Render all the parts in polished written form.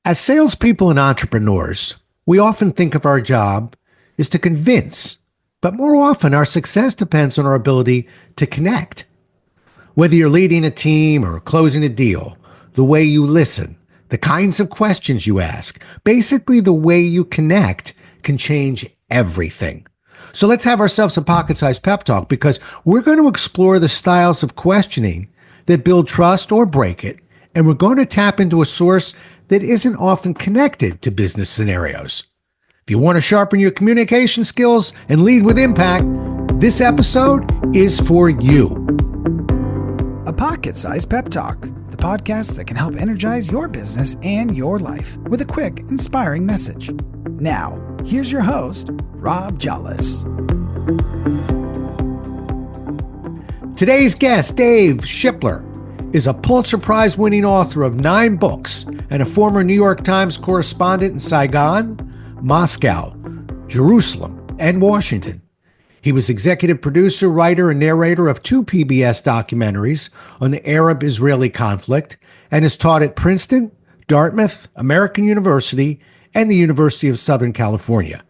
As salespeople and entrepreneurs, we often think of our job is to convince, but more often our success depends on our ability to connect. Whether you're leading a team or closing a deal, the way you listen, the kinds of questions you ask, basically the way you connect can change everything. So let's have ourselves a pocket-sized pep talk because we're going to explore the styles of questioning that build trust or break it, and we're going to tap into a source that isn't often connected to business scenarios. If you want to sharpen your communication skills and lead with impact, this episode is for you. A Pocket Sized Pep Talk, the podcast that can help energize your business and your life with a quick, inspiring message. Now, here's your host, Rob Jolles. Today's guest, Dave Shipler, is a Pulitzer Prize winning author of 9 books and a former New York Times correspondent in Saigon, Moscow, Jerusalem, and Washington. He was executive producer, writer, and narrator of 2 PBS documentaries on the Arab-Israeli conflict and has taught at Princeton, Dartmouth, American University, and the University of Southern California.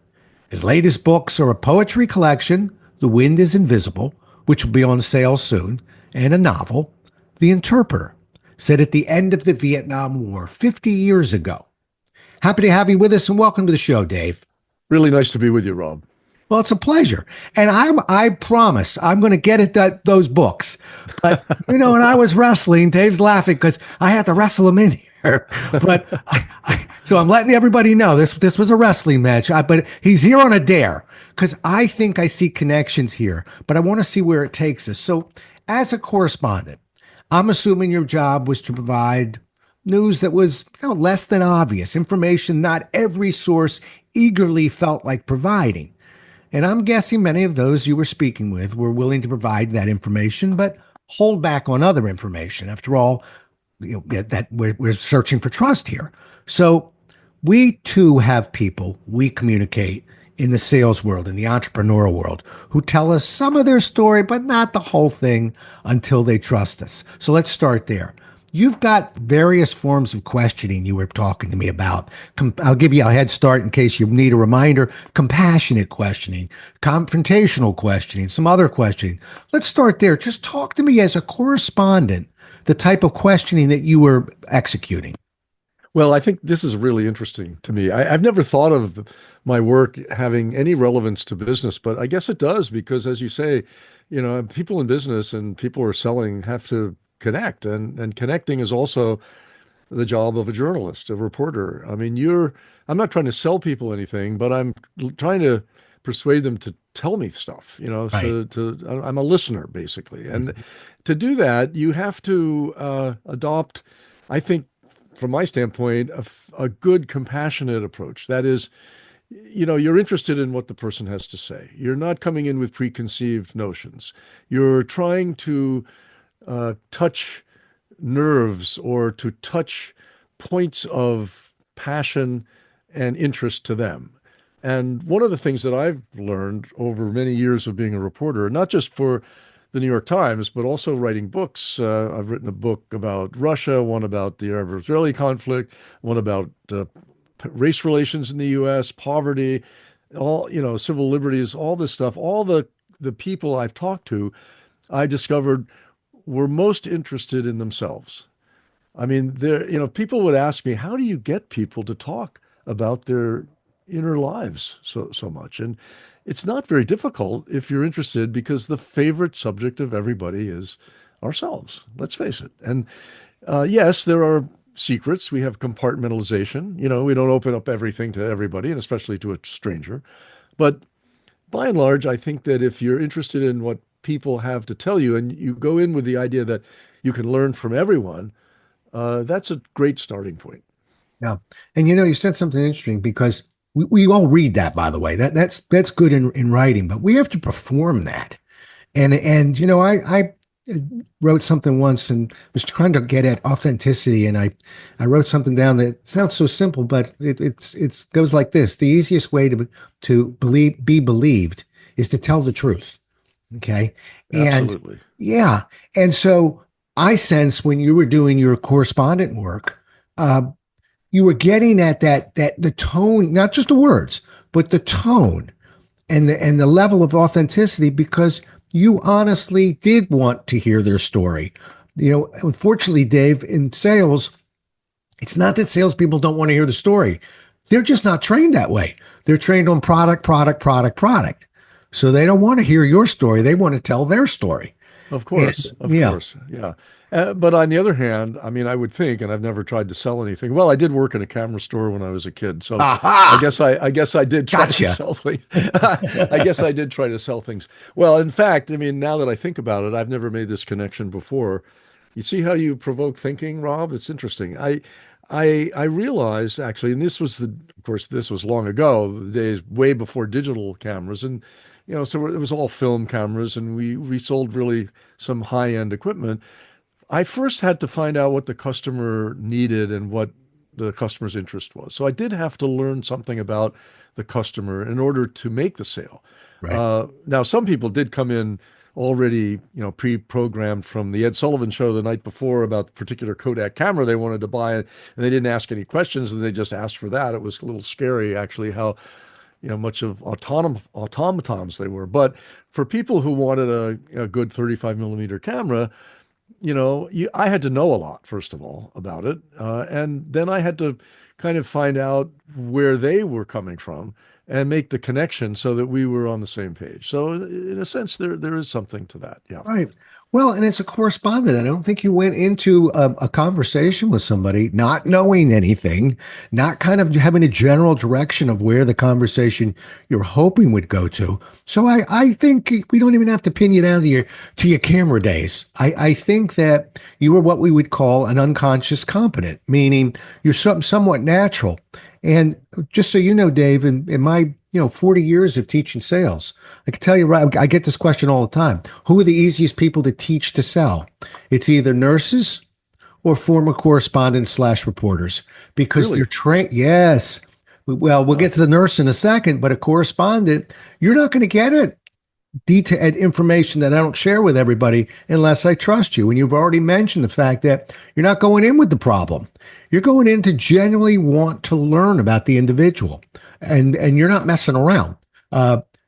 His latest books are a poetry collection, The Wind is Invisible, which will be on sale soon, and a novel, The Interpreter, set at the end of the Vietnam War 50 years ago. Happy to have you with us and welcome to the show, Dave. Really nice to be with you, Rob. Well, it's a pleasure. And I promise I'm going to get at those books. But, when I was wrestling, Dave's laughing because I had to wrestle him in here. But so I'm letting everybody know this was a wrestling match. But he's here on a dare because I think I see connections here. But I want to see where it takes us. So as a correspondent, I'm assuming your job was to provide news that was less than obvious, information not every source eagerly felt like providing. And I'm guessing many of those you were speaking with were willing to provide that information, but hold back on other information. After all, that we're searching for trust here. So we too have people we communicate in the sales world, in the entrepreneurial world, who tell us some of their story, but not the whole thing until they trust us. So let's start there. You've got various forms of questioning you were talking to me about. I'll give you a head start in case you need a reminder. Compassionate questioning, confrontational questioning, some other questioning. Let's start there. Just talk to me as a correspondent, the type of questioning that you were executing. Well, I think this is really interesting to me. I've never thought of my work having any relevance to business, but I guess it does because, as you say, people in business and people who are selling have to connect, and connecting is also the job of a journalist, a reporter. I mean, I'm not trying to sell people anything, but I'm trying to persuade them to tell me stuff, Right. so I'm a listener basically. And to do that, you have to adopt, I think, from my standpoint, a good compassionate approach. That is, you're interested in what the person has to say. You're not coming in with preconceived notions. You're trying to touch nerves or to touch points of passion and interest to them. And one of the things that I've learned over many years of being a reporter, not just for the New York Times, but also writing books. I've written a book about Russia, one about the Arab-Israeli conflict, one about race relations in the U.S., poverty, all, civil liberties, all this stuff. All the people I've talked to, I discovered were most interested in themselves. I mean, people would ask me, how do you get people to talk about their inner lives so much? And it's not very difficult if you're interested, because the favorite subject of everybody is ourselves. Let's face it. And yes, there are secrets. We have compartmentalization. We don't open up everything to everybody, and especially to a stranger. But by and large, I think that if you're interested in what people have to tell you, and you go in with the idea that you can learn from everyone, that's a great starting point. Yeah. And you said something interesting because we all read that, by the way. That's good in writing, but we have to perform that. And I wrote something once and was trying to get at authenticity, and I wrote something down that sounds so simple, but it goes like this: the easiest way to be believed is to tell the truth. Okay. Absolutely. And yeah. And so I sense when you were doing your correspondent work, you were getting at that the tone, not just the words, but the tone and the level of authenticity because you honestly did want to hear their story. Unfortunately, Dave, in sales, it's not that salespeople don't want to hear the story. They're just not trained that way. They're trained on product, product, product, product. So they don't want to hear your story. They want to tell their story. And Of yeah. course, yeah. But on the other hand, I mean, I would think, and I've never tried to sell anything. Well, I did work in a camera store when I was a kid, so Aha. I guess I did try to Gotcha. sell things. I guess I did try to sell things. Well, in fact, I mean, now that I think about it, I've never made this connection before. You see how you provoke thinking, Rob? It's interesting. I realized actually, and of course, this was long ago, the days way before digital cameras, and so it was all film cameras, and we sold really some high-end equipment. I first had to find out what the customer needed and what the customer's interest was. So I did have to learn something about the customer in order to make the sale. Right. Now, some people did come in already, pre-programmed from the Ed Sullivan show the night before about the particular Kodak camera they wanted to buy, and they didn't ask any questions, and they just asked for that. It was a little scary, actually, how much of automatons they were. But for people who wanted a good 35 millimeter camera, I had to know a lot, first of all, about it. And then I had to kind of find out where they were coming from and make the connection so that we were on the same page. So in a sense, there is something to that. Yeah. Right. Well, and it's a correspondent. I don't think you went into a conversation with somebody not knowing anything, not kind of having a general direction of where the conversation you're hoping would go to. So I think we don't even have to pin you down to your camera days. I think that you were what we would call an unconscious competent, meaning you're somewhat natural. And just so you know, Dave, in my 40 years of teaching sales, I can tell you right, I get this question all the time. Who are the easiest people to teach to sell? It's either nurses or former correspondents slash reporters because they're Really? trained. Yes. Well, we'll Huh. get to the nurse in a second, but a correspondent, you're not going to get it detailed information that I don't share with everybody unless I trust you. And you've already mentioned the fact that you're not going in with the problem. You're going in to genuinely want to learn about the individual, and you're not messing around.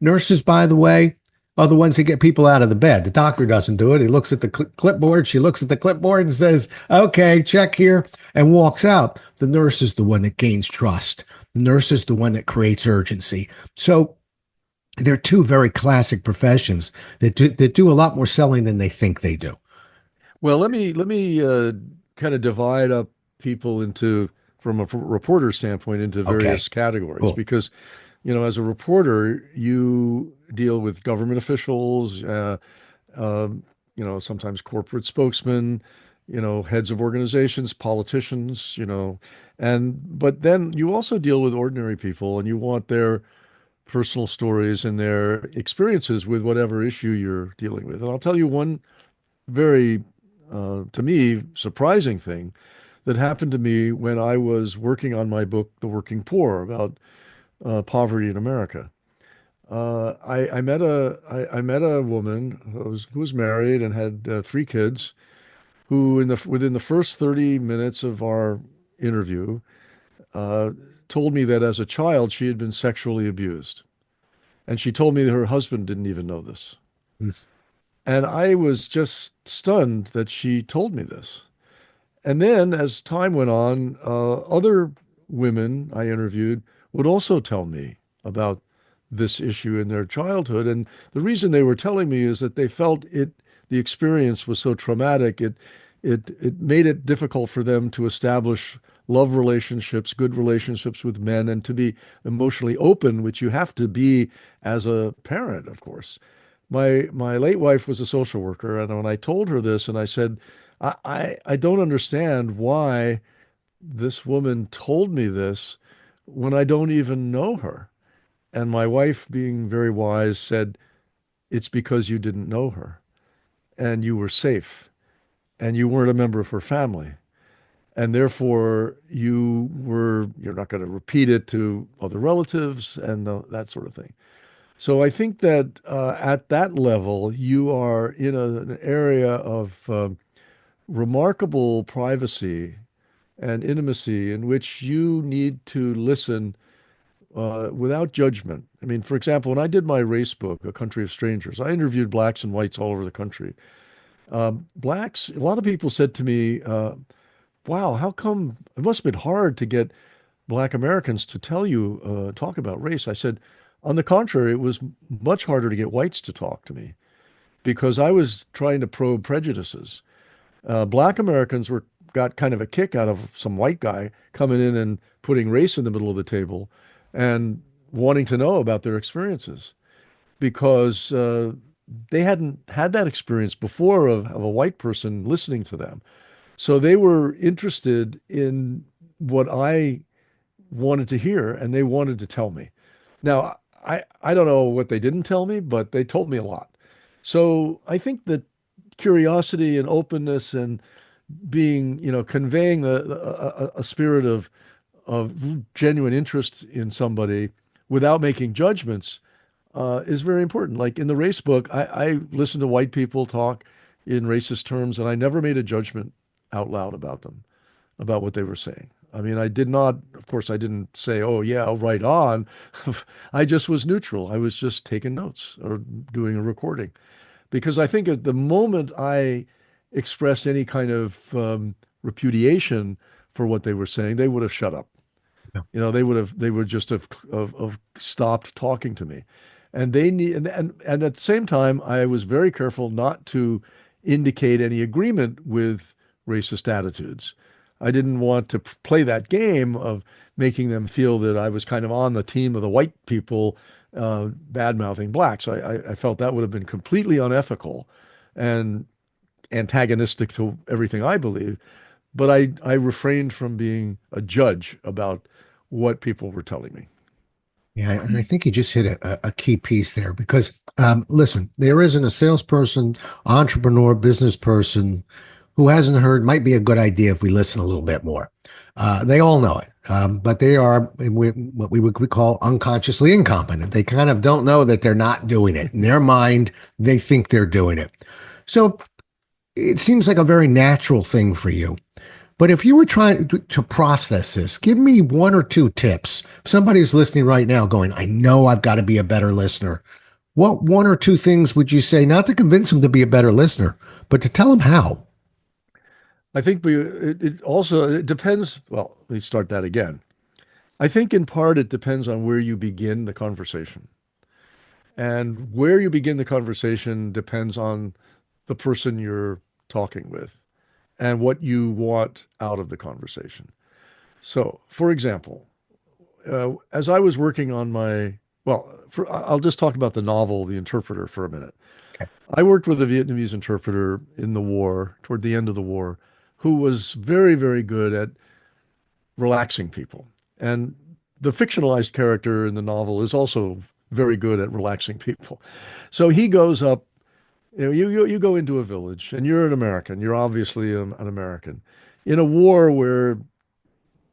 Nurses, by the way, are the ones that get people out of the bed. The doctor doesn't do it. He looks at the clipboard. She looks at the clipboard and says, "Okay, check here," and walks out. The nurse is the one that gains trust. The nurse is the one that creates urgency. So they're two very classic professions that do a lot more selling than they think they do. Well, let me kind of divide up people into, from a reporter standpoint, into Okay, various categories cool. because, as a reporter, you deal with government officials, sometimes corporate spokesmen, heads of organizations, politicians, but then you also deal with ordinary people, and you want their personal stories and their experiences with whatever issue you're dealing with. And I'll tell you one very, to me, surprising thing that happened to me when I was working on my book, The Working Poor, about poverty in America. I met a woman who was married and had three kids, who within the first 30 minutes of our interview uh, told me that as a child she had been sexually abused, and she told me that her husband didn't even know this. And I was just stunned that she told me this. And then, as time went on, other women I interviewed would also tell me about this issue in their childhood. And the reason they were telling me is that they felt the experience was so traumatic, it made it difficult for them to establish love relationships, good relationships with men, and to be emotionally open, which you have to be as a parent, of course. My late wife was a social worker, and when I told her this, and I said, I don't understand why this woman told me this when I don't even know her. And my wife, being very wise, said, it's because you didn't know her and you were safe and you weren't a member of her family. And therefore, you're not going to repeat it to other relatives and that sort of thing. So I think that at that level, you are in an area of remarkable privacy and intimacy in which you need to listen without judgment. I mean, for example, when I did my race book, A Country of Strangers, I interviewed blacks and whites all over the country. Blacks, a lot of people said to me, wow, how come it must have been hard to get black Americans to tell you, talk about race? I said, on the contrary, it was much harder to get whites to talk to me because I was trying to probe prejudices. Black Americans were got kind of a kick out of some white guy coming in and putting race in the middle of the table and wanting to know about their experiences because they hadn't had that experience before of a white person listening to them. So they were interested in what I wanted to hear and they wanted to tell me. Now, I don't know what they didn't tell me, but they told me a lot. So I think that curiosity and openness and being, conveying a spirit of genuine interest in somebody without making judgments is very important. Like in the race book, I listened to white people talk in racist terms, and I never made a judgment out loud about them, about what they were saying. I mean, I did not, of course, I didn't say, oh, yeah, right on. I just was neutral. I was just taking notes or doing a recording. Because I think at the moment I expressed any kind of repudiation for what they were saying, they would have shut up. Yeah. They would just have stopped talking to me. And they need, and at the same time, I was very careful not to indicate any agreement with racist attitudes. I didn't want to play that game of making them feel that I was kind of on the team of the white people bad-mouthing blacks. I felt that would have been completely unethical and antagonistic to everything I believe. But I refrained from being a judge about what people were telling me. Yeah, and I think you just hit a key piece there because, listen, there isn't a salesperson, entrepreneur, business person who hasn't heard might be a good idea if we listen a little bit more. They all know it, but they are what we would call unconsciously incompetent. They kind of don't know that they're not doing it. In their mind, they think they're doing it. So it seems like a very natural thing for you. But if you were trying to process this, give me one or two tips. If somebody's listening right now going, I know I've got to be a better listener. What one or two things would you say, not to convince them to be a better listener, but to tell them how? I think it also it depends. Well, let me start that again. I think in part it depends on where you begin the conversation. And where you begin the conversation depends on the person you're talking with and what you want out of the conversation. So, for example, as I was working on I'll just talk about the novel, The Interpreter, for a minute. Okay. I worked with a Vietnamese interpreter in the war, toward the end of the war, who was very, very good at relaxing people. And the fictionalized character in the novel is also very good at relaxing people. So he goes up, you go into a village and you're an American. You're obviously an American in a war where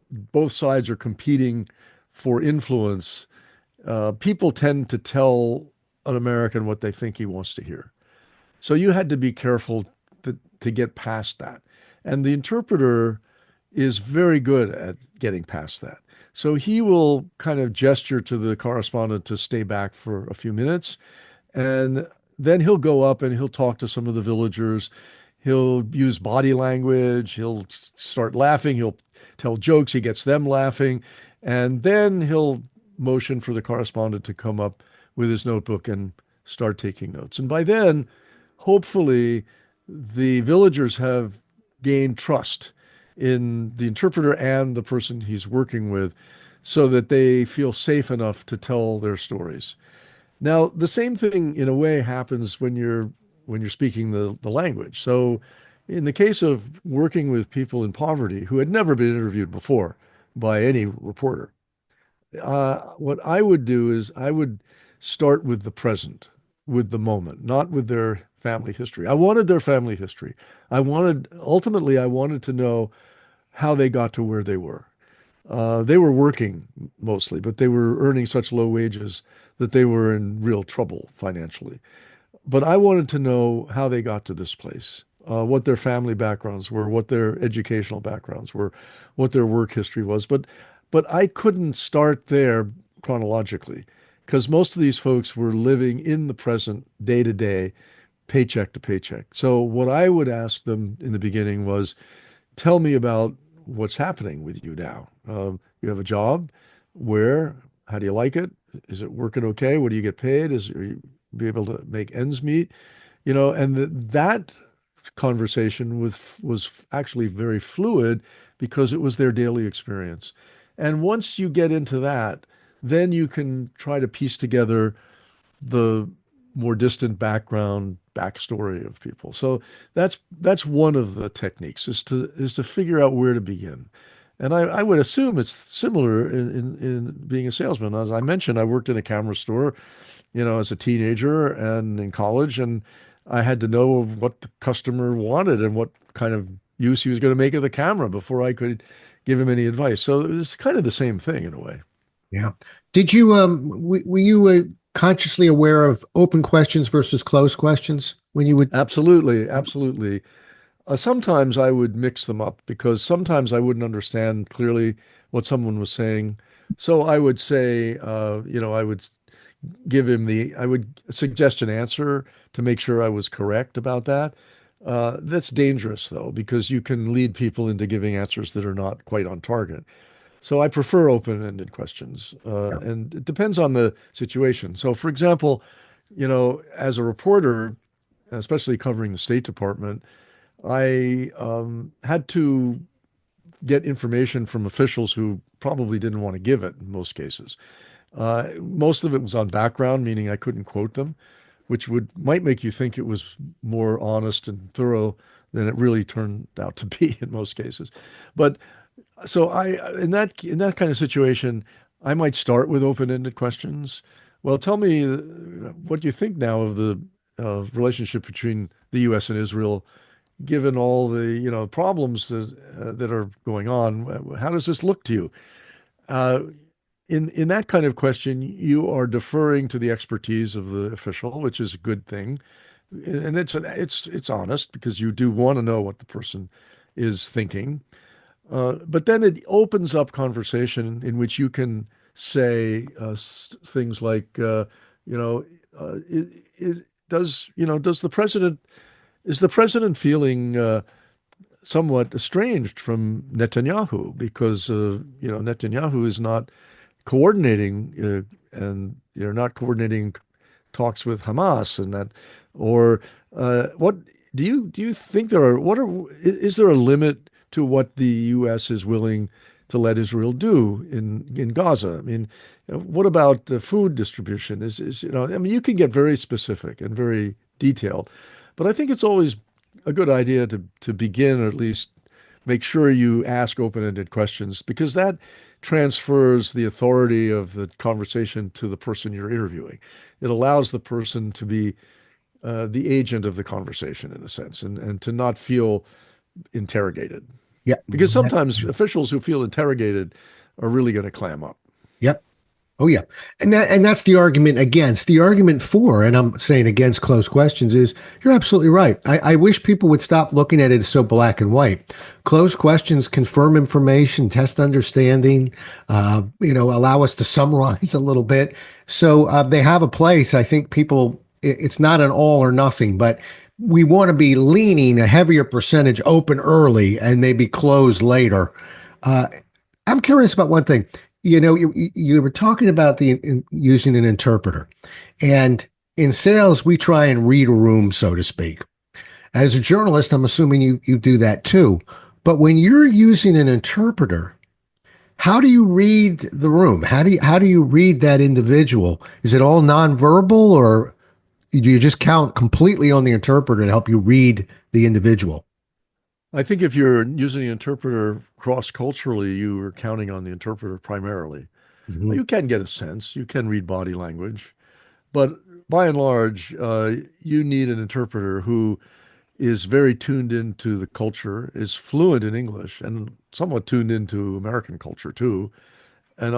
both sides are competing for influence. People tend to tell an American what they think he wants to hear. So you had to be careful to get past that. And the interpreter is very good at getting past that. So he will kind of gesture to the correspondent to stay back for a few minutes. And then he'll go up and he'll talk to some of the villagers. He'll use body language. He'll start laughing. He'll tell jokes. He gets them laughing. And then he'll motion for the correspondent to come up with his notebook and start taking notes. And by then, hopefully, the villagers have gained trust in the interpreter and the person he's working with so that they feel safe enough to tell their stories. Now, the same thing in a way happens when you're speaking the language. So in the case of working with people in poverty who had never been interviewed before by any reporter, what I would do is I would start with the present, with the moment, not with their family history. I wanted their family history. Ultimately, I wanted to know how they got to where they were. They were working mostly, but they were earning such low wages that they were in real trouble financially. But I wanted to know how they got to this place. what their family backgrounds were, what their educational backgrounds were, what their work history was. But I couldn't start there chronologically because most of these folks were living in the present day to day, paycheck to paycheck. So what I would ask them in the beginning was, tell me about what's happening with you now. You have a job. Where? How do you like it? Is it working okay? What do you get paid? Are you be able to make ends meet? And that conversation was actually very fluid because it was their daily experience. And once you get into that, then you can try to piece together the more distant backstory of people. So that's one of the techniques is to figure out where to begin. And I would assume it's similar in being a salesman. As I mentioned, I worked in a camera store, as a teenager and in college, and I had to know what the customer wanted and what kind of use he was going to make of the camera before I could give him any advice. So it's kind of the same thing in a way. Yeah. Did you were you consciously aware of open questions versus closed questions when you would? Absolutely, absolutely. Sometimes I would mix them up because sometimes I wouldn't understand clearly what someone was saying. So I would say, I would suggest an answer to make sure I was correct about that. That's dangerous though, because you can lead people into giving answers that are not quite on target. So I prefer open-ended questions, Yeah. and it depends on the situation. So, for example, as a reporter, especially covering the State Department, I had to get information from officials who probably didn't want to give it in most cases. Most of it was on background, meaning I couldn't quote them, which might make you think it was more honest and thorough than it really turned out to be in most cases. But so in that kind of situation, I might start with open-ended questions. Well, tell me what you think now of the relationship between the U.S. and Israel, given all the problems that are going on. How does this look to you? Uh, in that kind of question, you are deferring to the expertise of the official, which is a good thing, and it's honest because you do want to know what the person is thinking. But then it opens up conversation in which you can say things like, you know, does the president is the president feeling somewhat estranged from Netanyahu because Netanyahu is not coordinating and you're not coordinating talks with Hamas and that, or what do you think is there a limit to what the U.S. is willing to let Israel do in Gaza? I mean, what about the food distribution? I mean, you can get very specific and very detailed, but I think it's always a good idea to begin, or at least make sure you ask open-ended questions, because that transfers the authority of the conversation to the person you're interviewing. It allows the person to be the agent of the conversation in a sense, and to not feel interrogated. Yeah. Because sometimes officials who feel interrogated are really going to clam up. Yep. Oh yeah. And that's the argument against. The argument for, and I'm saying against closed questions, is you're absolutely right. I wish people would stop looking at it as so black and white. Closed questions confirm information, test understanding, allow us to summarize a little bit. So they have a place. I think it's not an all or nothing, but we want to be leaning a heavier percentage open early and maybe close later. I'm curious about one thing. You were talking about using an interpreter, and in sales, we try and read a room, so to speak. As a journalist, I'm assuming you do that too. But when you're using an interpreter, how do you read the room? How do you read that individual? Is it all nonverbal, or do you just count completely on the interpreter to help you read the individual? I think if you're using the interpreter cross-culturally, you are counting on the interpreter primarily. Mhm. You can get a sense, you can read body language, but by and large, you need an interpreter who is very tuned into the culture, is fluent in English, and somewhat tuned into American culture too, and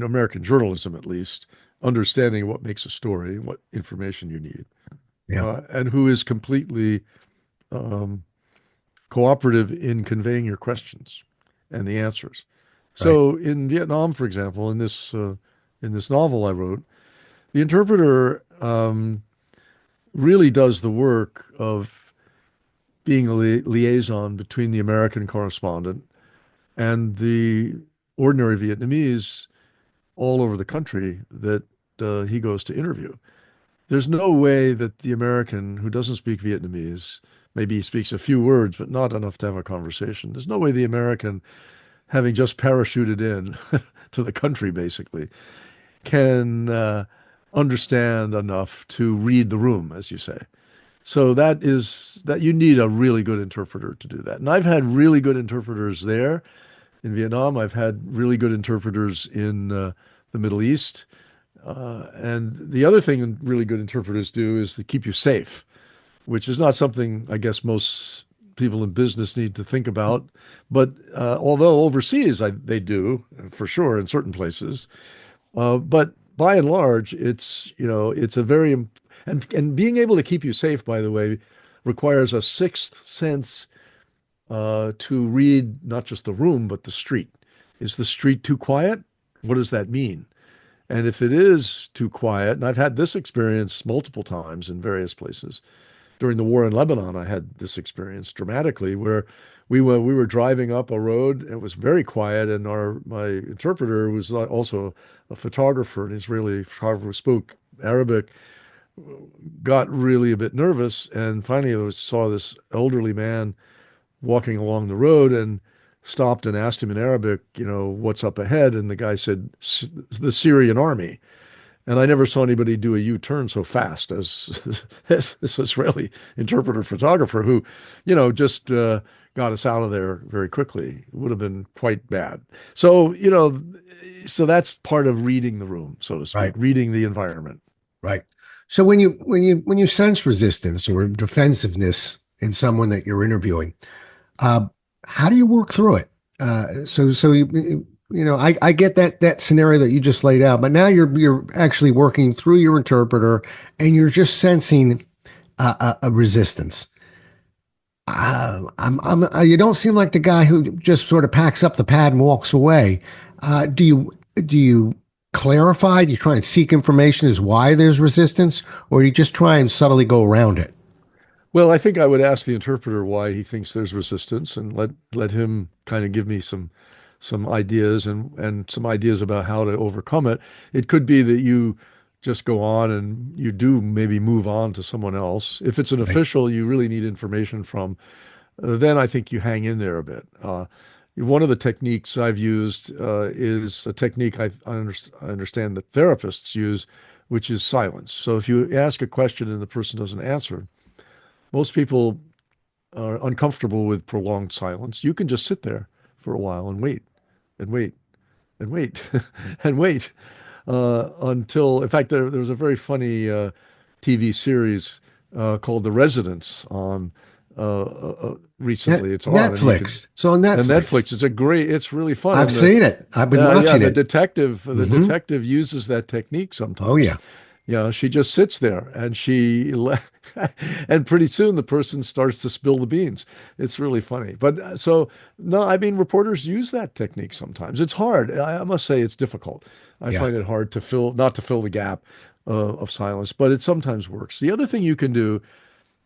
American journalism at least, understanding what makes a story, what information you need, Yeah. and who is completely cooperative in conveying your questions and the answers. Right. So in Vietnam, for example, in this novel I wrote, the interpreter really does the work of being a liaison between the American correspondent and the ordinary Vietnamese all over the country that he goes to interview. There's no way that the American who doesn't speak Vietnamese, maybe he speaks a few words, but not enough to have a conversation. There's no way the American, having just parachuted in to the country, basically, can understand enough to read the room, as you say. So that you need a really good interpreter to do that. And I've had really good interpreters there in Vietnam. I've had really good interpreters in the Middle East. And the other thing really good interpreters do is to keep you safe, which is not something I guess most people in business need to think about. But although overseas they do, for sure, in certain places. But by and large, it's a very and being able to keep you safe, by the way, requires a sixth sense to read not just the room but the street. Is the street too quiet? What does that mean? And if it is too quiet, and I've had this experience multiple times in various places. During the war in Lebanon, I had this experience dramatically where we were driving up a road. And it was very quiet, and my interpreter was also a photographer, an Israeli photographer who spoke Arabic, got really a bit nervous, and finally saw this elderly man walking along the road and stopped and asked him in Arabic, what's up ahead, and the guy said, the Syrian army. And I never saw anybody do a U-turn so fast as this Israeli interpreter photographer who, just got us out of there very quickly. It would have been quite bad. So, so that's part of reading the room, so to speak, Right. reading the environment. Right. So when you sense resistance or defensiveness in someone that you're interviewing, uh, how do you work through it? I get that scenario that you just laid out, but now you're actually working through your interpreter and you're just sensing a resistance. You don't seem like the guy who just sort of packs up the pad and walks away. Do you clarify? Do you try and seek information as why there's resistance, or do you just try and subtly go around it? Well, I think I would ask the interpreter why he thinks there's resistance and let him kind of give me some ideas and some ideas about how to overcome it. It could be that you just go on and you do maybe move on to someone else. If it's an Right. official you really need information from, then I think you hang in there a bit. One of the techniques I've used is a technique I understand that therapists use, which is silence. So if you ask a question and the person doesn't answer, most people are uncomfortable with prolonged silence. You can just sit there for a while and wait and wait and wait and wait until, in fact, there was a very funny TV series called The Residence on recently. It's on, and you can, Netflix. It's on and Netflix. Netflix. It's really fun. I've And the seen it. I've been yeah, watching the it. the detective uses that technique Oh sometimes. yeah. She just sits there and and pretty soon the person starts to spill the beans. It's really funny. But so, no, I mean, reporters use that technique sometimes. It's hard. I must say it's difficult. I Yeah. find it hard not to fill the gap of silence, but it sometimes works. The other thing you can do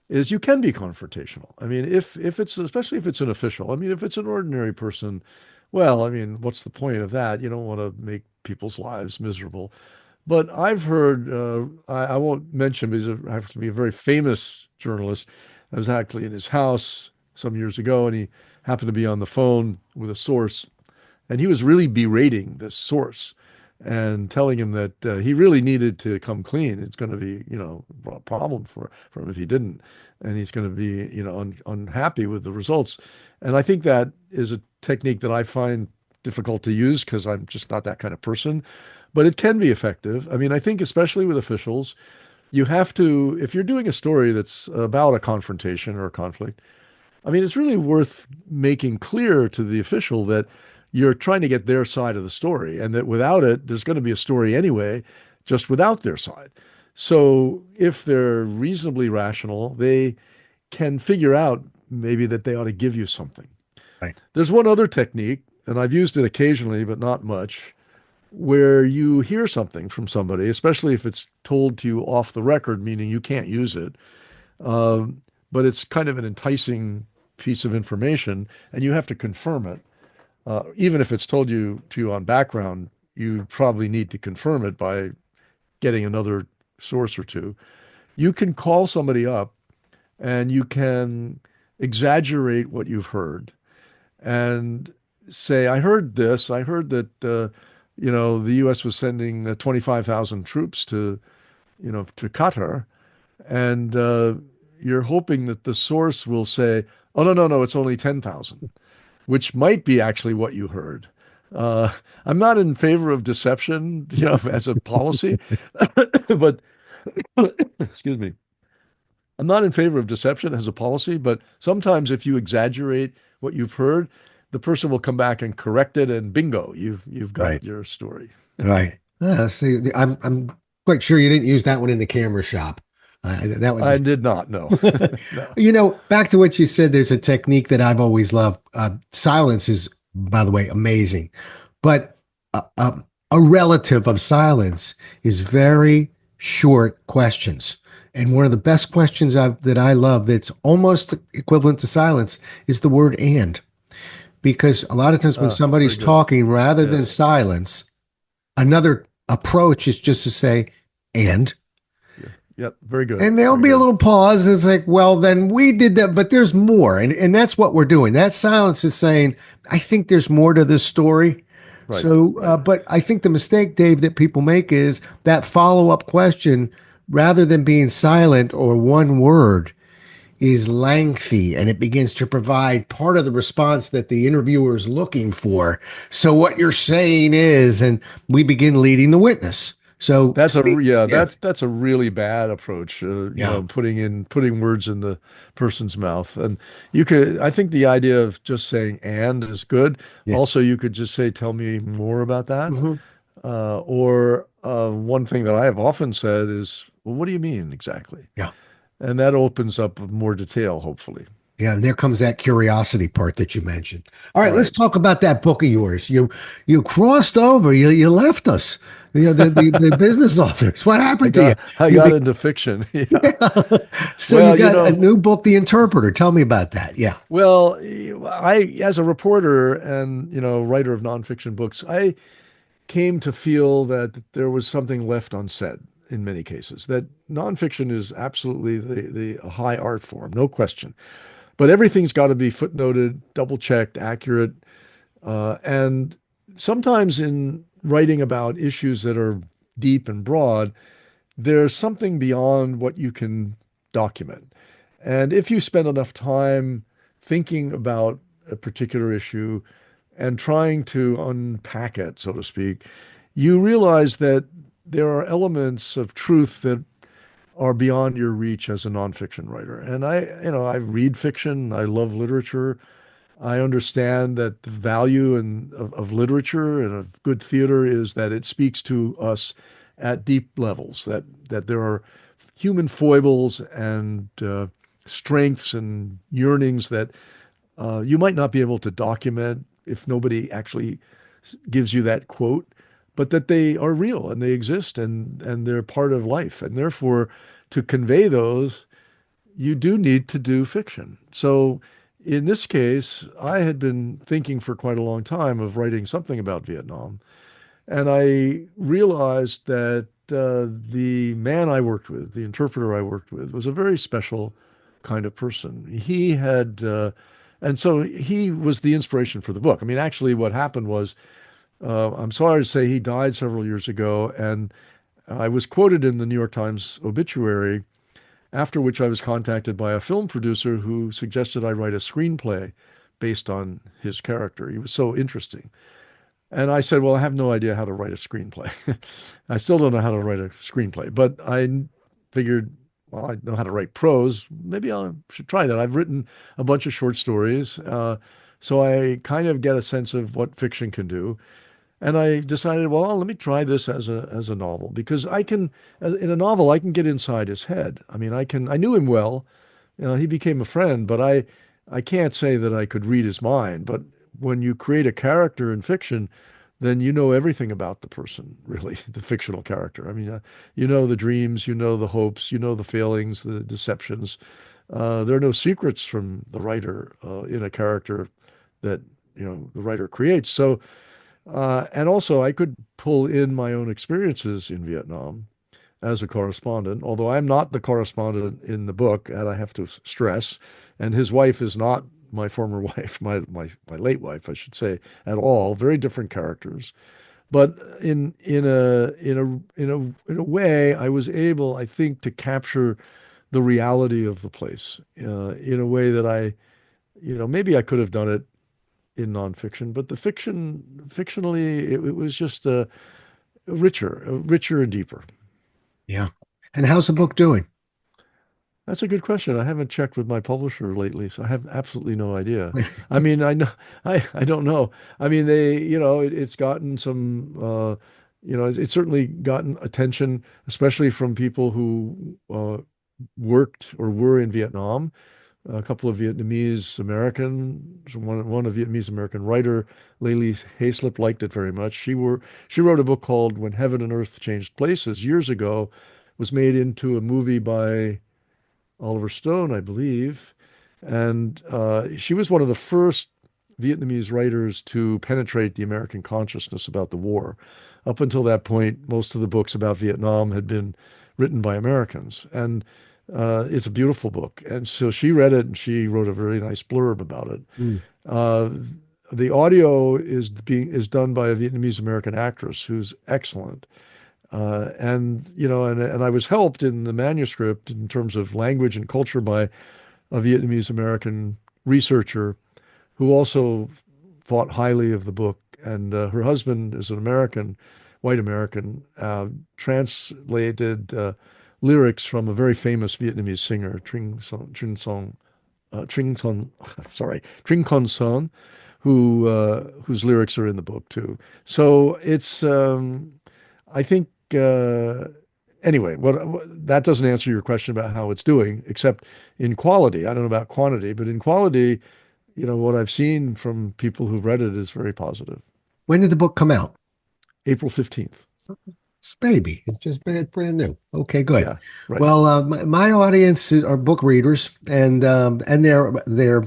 is you can be confrontational. I mean, if it's, especially if it's an official, I mean, if it's an ordinary person, well, I mean, what's the point of that? You don't want to make people's lives miserable. But I've heard, I won't mention because I have to be a very famous journalist. I was actually in his house some years ago, and he happened to be on the phone with a source, and he was really berating this source and telling him that he really needed to come clean. It's going to be, a problem for him if he didn't, and he's going to be, unhappy with the results. And I think that is a technique that I find difficult to use because I'm just not that kind of person, but it can be effective. I mean, I think especially with officials, you have to, if you're doing a story that's about a confrontation or a conflict, I mean, it's really worth making clear to the official that you're trying to get their side of the story and that without it, there's going to be a story anyway, just without their side. So if they're reasonably rational, they can figure out maybe that they ought to give you something. Right. There's one other technique, and I've used it occasionally, but not much, where you hear something from somebody, especially if it's told to you off the record, meaning you can't use it, but it's kind of an enticing piece of information, and you have to confirm it. Even if it's told you to you on background, you probably need to confirm it by getting another source or two. You can call somebody up and you can exaggerate what you've heard and say, I heard this. I heard that, the U.S. was sending 25,000 troops to Qatar. And you're hoping that the source will say, oh, no, no, no, it's only 10,000, which might be actually what you heard. I'm not in favor of deception, as a policy, but excuse me. I'm not in favor of deception as a policy, but sometimes if you exaggerate what you've heard, the person will come back and correct it, and bingo, you've got Right. your story. Right. See, I'm quite sure you didn't use that one in the camera shop. That I would, did not know. No. back to what you said, there's a technique that I've always loved. Silence is, by the way, amazing, but a relative of silence is very short questions. And one of the best questions that I love that's almost equivalent to silence is the word and. Because a lot of times when somebody's Very good. talking, rather than Yes. silence, another approach is just to say, and. Yep. Very good. And there'll Very be a good. little pause. It's like, well, then we did that, but there's more. And that's what we're doing. That silence is saying, I think there's more to this story. Right. So, Right. but I think the mistake, Dave, that people make is that follow-up question, rather than being silent or one word, is lengthy, and it begins to provide part of the response that the interviewer is looking for. So what you're saying is, and we begin leading the witness. So yeah, that's a really bad approach. yeah, Putting words in the person's mouth, and I think the idea of just saying "and" is good. yeah. Also, you could just say, "Tell me more about that." Mhm. Or one thing that I have often said is, "Well, what do you mean exactly?" Yeah. And that opens up more detail, hopefully. Yeah, and there comes that curiosity part that you mentioned. All right, let's Right. talk about that book of yours. You crossed over. You left us. The business authors. What happened to you? I You got be, into fiction. Yeah. so you Well, got a new book, The Interpreter. Tell me about that. Yeah. Well, as a reporter and, writer of nonfiction books, I came to feel that there was something left unsaid in many cases, that nonfiction is absolutely the high art form, no question. But everything's got to be footnoted, double checked, accurate. And sometimes in writing about issues that are deep and broad, there's something beyond what you can document. And if you spend enough time thinking about a particular issue and trying to unpack it, so to speak, you realize that there are elements of truth that are beyond your reach as a nonfiction writer. And I read fiction, I love literature. I understand that the value of literature and of good theater is that it speaks to us at deep levels, that there are human foibles and strengths and yearnings that you might not be able to document if nobody actually gives you that quote, but that they are real and they exist and they're part of life. And therefore, to convey those, you do need to do fiction. So in this case, I had been thinking for quite a long time of writing something about Vietnam. And I realized that the man I worked with, the interpreter I worked with, was a very special kind of person. And so he was the inspiration for the book. I mean, actually, what happened was, I'm sorry to say he died several years ago, and I was quoted in the New York Times obituary, after which I was contacted by a film producer who suggested I write a screenplay based on his character. He was so interesting. And I said, well, I have no idea how to write a screenplay. I still don't know how to write a screenplay, but I figured, well, I know how to write prose. Maybe I should try that. I've written a bunch of short stories, so I kind of get a sense of what fiction can do. And I decided, well, let me try this as a novel, because in a novel, I can get inside his head. I mean, I knew him well, he became a friend, but I can't say that I could read his mind, but when you create a character in fiction, then you know everything about the person, really, the fictional character. I mean, you know the dreams, you know the hopes, you know the failings, the deceptions. There are no secrets from the writer in a character that, the writer creates. So, and also I could pull in my own experiences in Vietnam as a correspondent, although I'm not the correspondent in the book, and I have to stress, and his wife is not my former wife, my late wife, I should say, at all. Very different characters. But in a way, I was able, I think, to capture the reality of the place in a way that maybe I could have done it in nonfiction, but the fictionally, it was just richer and deeper. Yeah. And how's the book doing? That's a good question. I haven't checked with my publisher lately, so I have absolutely no idea. I mean, I know, I don't know. I mean, it's gotten some, it's certainly gotten attention, especially from people who worked or were in Vietnam. A couple of Vietnamese Americans, one a Vietnamese American writer, Layli Hayslip, liked it very much. She wrote a book called When Heaven and Earth Changed Places years ago, was made into a movie by Oliver Stone, I believe. And she was one of the first Vietnamese writers to penetrate the American consciousness about the war. Up until that point, most of the books about Vietnam had been written by Americans. And it's a beautiful book. And so she read it and she wrote a very nice blurb about it. Mm. Uh, the audio is done by a Vietnamese American actress who's excellent. And I was helped in the manuscript in terms of language and culture by a Vietnamese American researcher who also thought highly of the book. And her husband is an American, white American, translated lyrics from a very famous Vietnamese singer, Trinh Son, sorry, Trinh Con Son, whose lyrics are in the book too. So it's, I think, anyway, that doesn't answer your question about how it's doing, except in quality. I don't know about quantity, but in quality, what I've seen from people who've read it is very positive. When did the book come out? April 15th. It's baby. It's just brand new. Okay, good. Yeah, right. Well, my audience are book readers and they're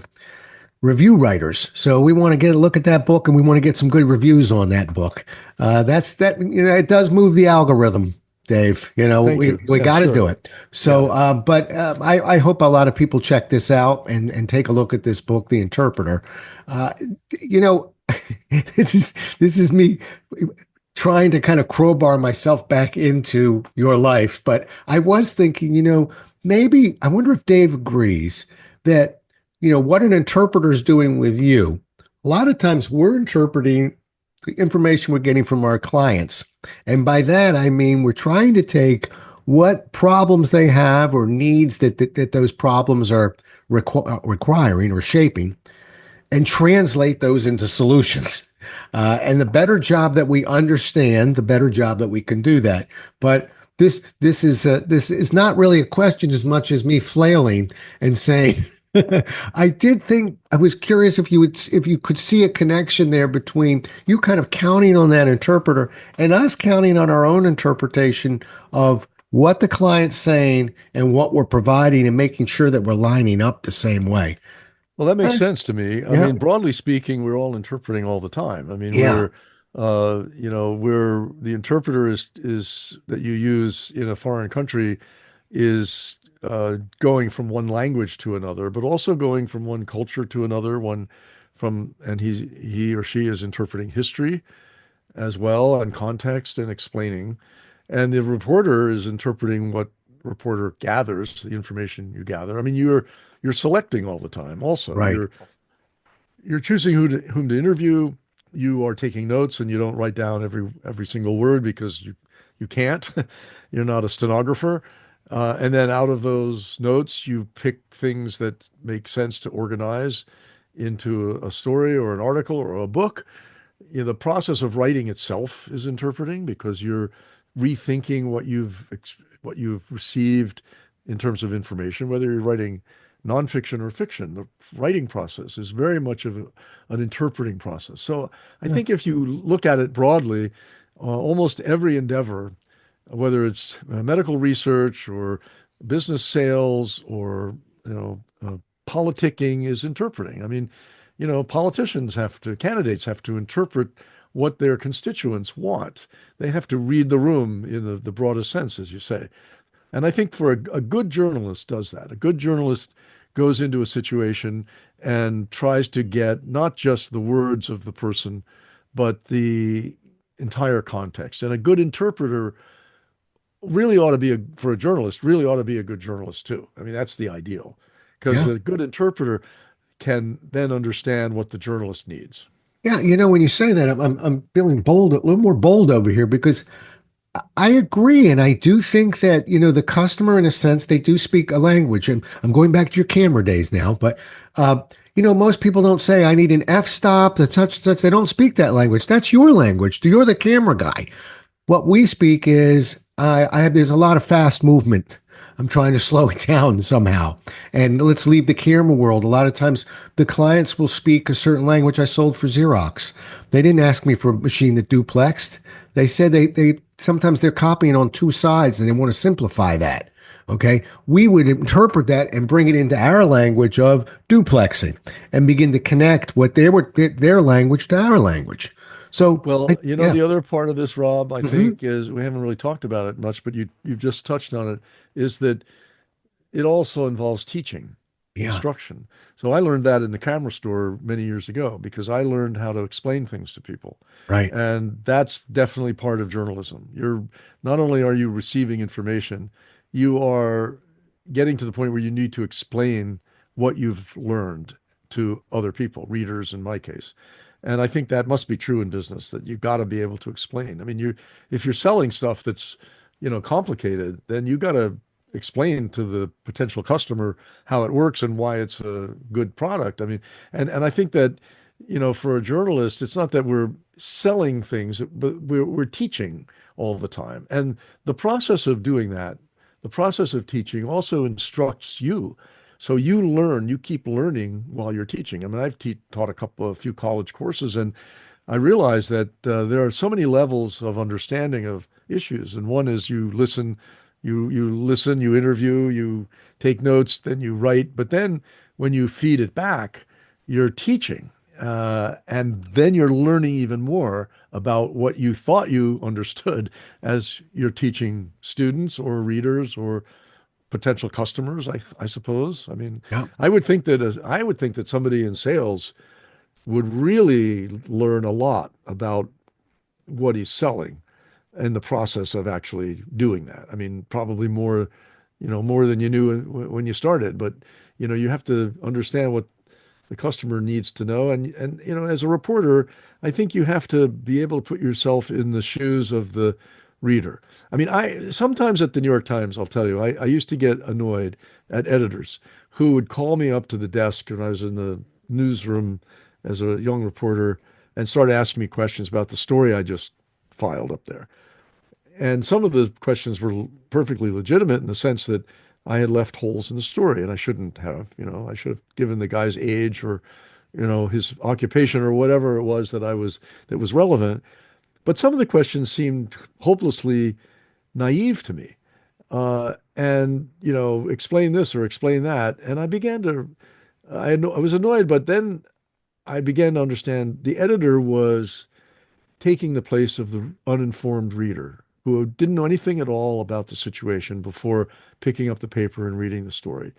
review writers. So we want to get a look at that book and we want to get some good reviews on that book. It does move the algorithm, Dave. Thank We you. we Yeah, got to sure. do it. So, Yeah. I hope a lot of people check this out and take a look at this book, The Interpreter. Uh, you know, this is me trying to kind of crowbar myself back into your life. But I was thinking, maybe I wonder if Dave agrees that, what an interpreter is doing with you. A lot of times we're interpreting the information we're getting from our clients. And by that, I mean, we're trying to take what problems they have or needs that those problems are requiring or shaping and translate those into solutions. And the better job that we understand, the better job that we can do that. But this is not really a question as much as me flailing and saying, I did think I was curious if you could see a connection there between you kind of counting on that interpreter and us counting on our own interpretation of what the client's saying and what we're providing and making sure that we're lining up the same way. Well, that makes Uh, sense to me. I Yeah. mean, broadly speaking, we're all interpreting all the time. I mean, Yeah. we're the interpreter is that you use in a foreign country is going from one language to another, but also going from one culture to another, and he or she is interpreting history as well and context and explaining. And the reporter is interpreting what reporter gathers, the information you gather. I mean, you're selecting all the time also. Right. You're choosing whom to interview. You are taking notes and you don't write down every single word because you can't. You're not a stenographer. And then out of those notes, you pick things that make sense to organize into a story or an article or a book. The process of writing itself is interpreting because you're rethinking what you've received in terms of information, whether you're writing nonfiction or fiction. The writing process is very much of an interpreting process. So I Yeah. think if you look at it broadly, almost every endeavor, whether it's medical research or business sales or politicking, is interpreting. I mean, candidates have to interpret what their constituents want. They have to read the room in the broadest sense, as you say. And I think for a good journalist does that. A good journalist goes into a situation and tries to get not just the words of the person, but the entire context. And a good interpreter really ought to be for a journalist, really ought to be a good journalist too. I mean, that's the ideal, because Yeah. a good interpreter can then understand what the journalist needs. Yeah. When you say that, I'm feeling bold, a little more bold over here because I agree. And I do think that, the customer, in a sense, they do speak a language. And I'm going back to your camera days now, but, most people don't say, I need an F stop, the touch. They don't speak that language. That's your language. You're the camera guy. What we speak is, there's a lot of fast movement. I'm trying to slow it down somehow. And let's leave the camera world. A lot of times the clients will speak a certain language. I sold for Xerox. They didn't ask me for a machine that duplexed. They said they sometimes they're copying on two sides and they want to simplify that. Okay. We would interpret that and bring it into our language of duplexing and begin to connect their language to our language. So, Well, yeah. the other part of this, Rob, I Hmm. think is we haven't really talked about it much, but you've just touched on it, is that it also involves teaching, Yeah. instruction. So I learned that in the camera store many years ago because I learned how to explain things to people. Right. And that's definitely part of journalism. You're not only are you receiving information, you are getting to the point where you need to explain what you've learned to other people, readers in my case. And I think that must be true in business, that you got to be able to explain. I mean, if you're selling stuff that's, complicated, then you got to explain to the potential customer how it works and why it's a good product. I mean, and I think that, for a journalist, it's not that we're selling things, but we're teaching all the time. And the process of doing that, the process of teaching also instructs you. So you keep learning while you're teaching. I mean, I've taught a few college courses, and I realize that there are so many levels of understanding of issues. And one is you listen, you interview, you take notes, then you write. But then when you feed it back, you're teaching. And then you're learning even more about what you thought you understood as you're teaching students or readers or potential customers, I suppose. I mean, Yeah. I would think that somebody in sales would really learn a lot about what he's selling in the process of actually doing that. I mean, probably more, more than you knew when you started, but you have to understand what the customer needs to know. And as a reporter, I think you have to be able to put yourself in the shoes of the reader. I mean, I sometimes at the New York Times, I'll tell you, I used to get annoyed at editors who would call me up to the desk when I was in the newsroom as a young reporter and start asking me questions about the story I just filed up there. And some of the questions were perfectly legitimate in the sense that I had left holes in the story and I shouldn't have. I should have given the guy's age or, his occupation or whatever it was that was relevant. But some of the questions seemed hopelessly naive to me. And, explain this or explain that. And I was annoyed, but then I began to understand the editor was taking the place of the uninformed reader who didn't know anything at all about the situation before picking up the paper and reading the story.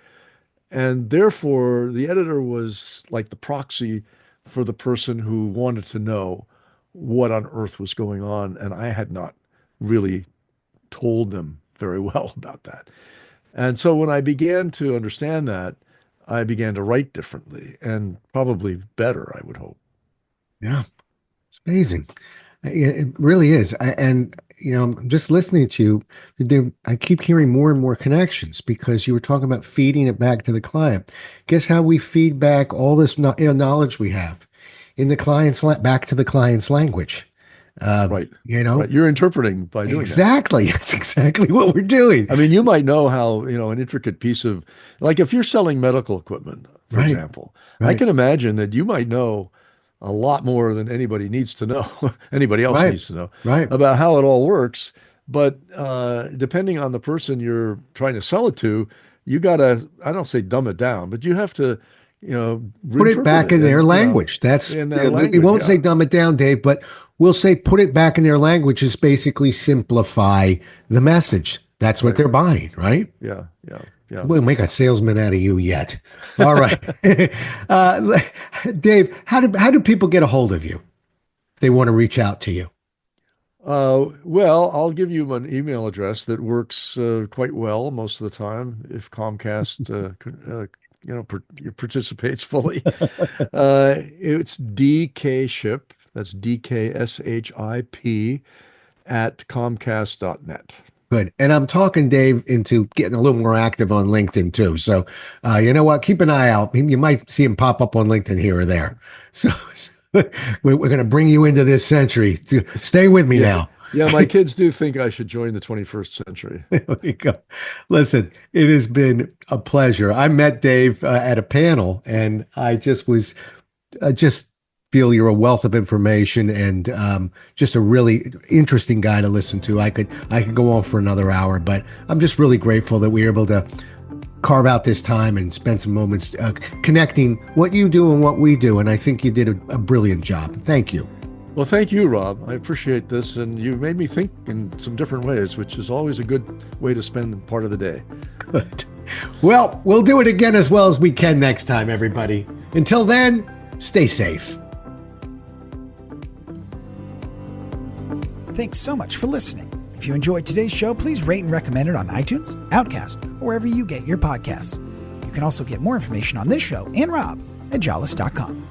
And therefore, the editor was like the proxy for the person who wanted to know what on earth was going on. And I had not really told them very well about that. And so when I began to understand that, I began to write differently and probably better, I would hope. Yeah. It's amazing. It really is. And, I'm just listening to you, I keep hearing more and more connections because you were talking about feeding it back to the client. Guess how we feed back all this knowledge we have in the back to the client's language. Right. You know, Right. You're interpreting by doing that. exactly. That's exactly what we're doing. I mean, you might know how, an intricate piece of, like if you're selling medical equipment, for Right. example, I Right. can imagine that you might know a lot more than anybody needs to know, anybody else Right. needs to know Right. about how it all works. But depending on the person you're trying to sell it to, you gotta, I don't say dumb it down, but you have to, Put it reinterpret back it in their and, language. That's in their we language. won't say Yeah. dumb it down, Dave, but we'll say put it back in their language is basically simplify the message. That's what Right. they're buying, right? Yeah. Yeah. Yeah. We'll make a salesman out of you yet. All right. uh, Dave, how do people get a hold of you if they want to reach out to you? Well, I'll give you an email address that works quite well most of the time if Comcast, participates fully. It's DKShip. That's DKSHIP at Comcast.net. Good. And I'm talking Dave into getting a little more active on LinkedIn too. So, you know what? Keep an eye out. You might see him pop up on LinkedIn here or there. So we're going to bring you into this century. Stay with me now. Yeah, my kids do think I should join the 21st century. There we go. Listen, it has been a pleasure. I met Dave at a panel, and I just feel you're a wealth of information and just a really interesting guy to listen to. I could go on for another hour, but I'm just really grateful that we were able to carve out this time and spend some moments connecting what you do and what we do. And I think you did a brilliant job. Thank you. Well, thank you, Rob. I appreciate this, and you made me think in some different ways, which is always a good way to spend part of the day. Good. Well, we'll do it again as well as we can next time, everybody. Until then, stay safe. Thanks so much for listening. If you enjoyed today's show, please rate and recommend it on iTunes, Outcast, or wherever you get your podcasts. You can also get more information on this show and Rob at jollis.com.